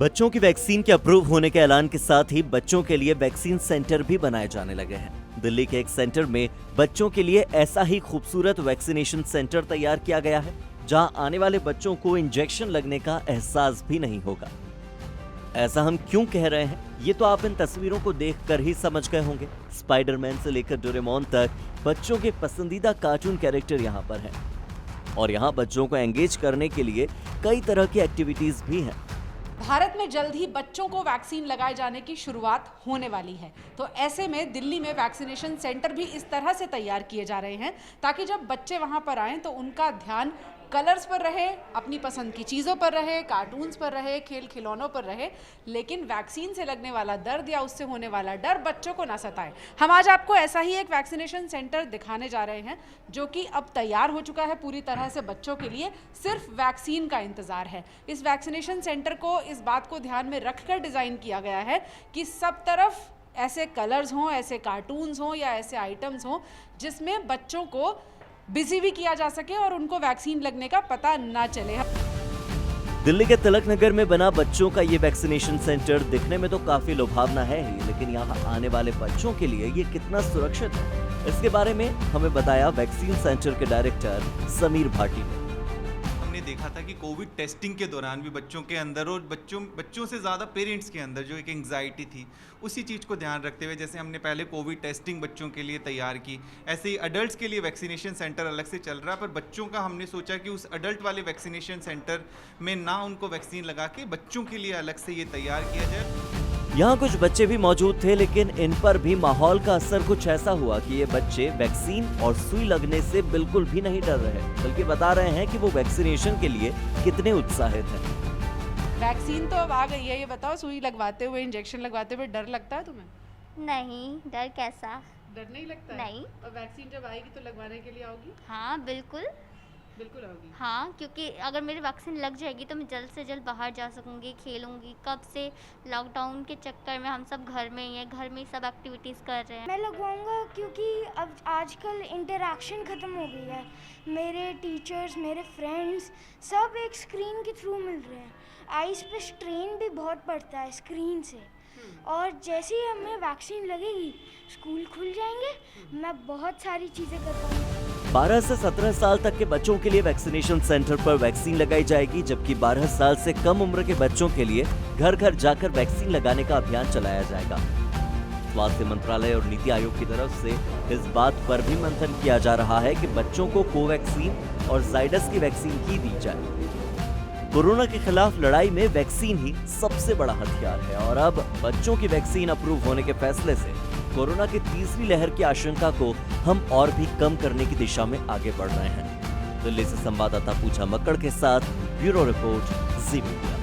बच्चों की वैक्सीन के अप्रूव होने के ऐलान के साथ ही बच्चों के लिए वैक्सीन सेंटर भी बनाए जाने लगे हैं। दिल्ली के एक सेंटर में बच्चों के लिए ऐसा ही खूबसूरत वैक्सीनेशन सेंटर तैयार किया गया है, जहां आने वाले बच्चों को इंजेक्शन लगने का एहसास भी नहीं होगा। ऐसा हम क्यों कह रहे हैं, ये तो आप इन तस्वीरों को देखकर ही समझ गए होंगे। स्पाइडरमैन से लेकर डोरेमोन तक बच्चों के पसंदीदा कार्टून कैरेक्टर यहाँ पर हैं। और यहाँ बच्चों को एंगेज करने के लिए कई तरह की एक्टिविटीज भी हैं। भारत में जल्द ही बच्चों को वैक्सीन लगाए जाने की शुरुआत होने वाली है, तो ऐसे में दिल्ली में वैक्सीनेशन सेंटर भी इस तरह से तैयार किए जा रहे हैं ताकि जब बच्चे वहां पर आएं तो उनका ध्यान कलर्स पर रहे, अपनी पसंद की चीज़ों पर रहे, कार्टून्स पर रहे, खेल खिलौनों पर रहे, लेकिन वैक्सीन से लगने वाला दर्द या उससे होने वाला डर बच्चों को ना सताए। हम आज आपको ऐसा ही एक वैक्सीनेशन सेंटर दिखाने जा रहे हैं जो कि अब तैयार हो चुका है पूरी तरह से बच्चों के लिए। सिर्फ वैक्सीन का इंतज़ार है। इस वैक्सीनेशन सेंटर को इस बात को ध्यान में रखकर डिज़ाइन किया गया है कि सब तरफ ऐसे कलर्स हों, ऐसे कार्टून्स हों या ऐसे आइटम्स हों जिसमें बच्चों को बिजी भी किया जा सके और उनको वैक्सीन लगने का पता ना चले। दिल्ली के तिलक नगर में बना बच्चों का ये वैक्सीनेशन सेंटर दिखने में तो काफी लुभावना है ही, लेकिन यहाँ आने वाले बच्चों के लिए ये कितना सुरक्षित है, इसके बारे में हमें बताया वैक्सीन सेंटर के डायरेक्टर समीर भाटी ने। हमने देखा था कि कोविड टेस्टिंग के दौरान भी बच्चों के अंदर और बच्चों से ज़्यादा पेरेंट्स के अंदर जो एक एंग्जाइटी थी, उसी चीज़ को ध्यान रखते हुए जैसे हमने पहले कोविड टेस्टिंग बच्चों के लिए तैयार की, ऐसे ही अडल्ट्स के लिए वैक्सीनेशन सेंटर अलग से चल रहा है। पर बच्चों का हमने सोचा कि उस अडल्ट वाले वैक्सीनेशन सेंटर में ना उनको वैक्सीन लगा के बच्चों के लिए अलग से ये तैयार किया जाए। यहाँ कुछ बच्चे भी मौजूद थे, लेकिन इन पर भी माहौल का असर कुछ ऐसा हुआ कि ये बच्चे वैक्सीन और सुई लगने से बिल्कुल भी नहीं डर रहे, बल्कि बता रहे हैं कि वो वैक्सीनेशन के लिए कितने उत्साहित हैं। वैक्सीन तो अब आ गई है, ये बताओ सुई लगवाते हुए, इंजेक्शन लगवाते हुए डर लगता है तुम्हें? नहीं, डर कैसा? डर नहीं लगता है? नहीं। और वैक्सीन जब आएगी तो लगवाने के लिए आओगी? हाँ बिल्कुल। बिल्कुल आओगी। हाँ, क्योंकि अगर मेरी वैक्सीन लग जाएगी तो मैं जल्द से जल्द बाहर जा सकूँगी, खेलूँगी। कब से लॉकडाउन के चक्कर में हम सब घर में ही हैं, घर में ही सब एक्टिविटीज़ कर रहे हैं। मैं लगवाऊंगा क्योंकि अब आजकल इंटरेक्शन ख़त्म हो गई है। मेरे टीचर्स, मेरे फ्रेंड्स सब एक स्क्रीन के थ्रू मिल रहे हैं। आइज़ पे स्ट्रेन भी बहुत पड़ता है स्क्रीन से, और जैसे ही हमें वैक्सीन लगेगी स्कूल खुल जाएंगे, मैं बहुत सारी चीज़ें कर पाऊँगी। 12 से 17 साल तक के बच्चों के लिए वैक्सीनेशन सेंटर पर वैक्सीन लगाई जाएगी, जबकि 12 साल से कम उम्र के बच्चों के लिए घर घर जाकर वैक्सीन लगाने का अभियान चलाया जाएगा। स्वास्थ्य मंत्रालय और नीति आयोग की तरफ से इस बात पर भी मंथन किया जा रहा है कि बच्चों को कोवैक्सीन और जाइडस की वैक्सीन ही दी जाए। कोरोना के खिलाफ लड़ाई में वैक्सीन ही सबसे बड़ा हथियार है, और अब बच्चों की वैक्सीन अप्रूव होने के फैसले से कोरोना की तीसरी लहर की आशंका को हम और भी कम करने की दिशा में आगे बढ़ रहे हैं। दिल्ली से संवाददाता पूजा मक्कड़ के साथ ब्यूरो रिपोर्ट, जी मीडिया।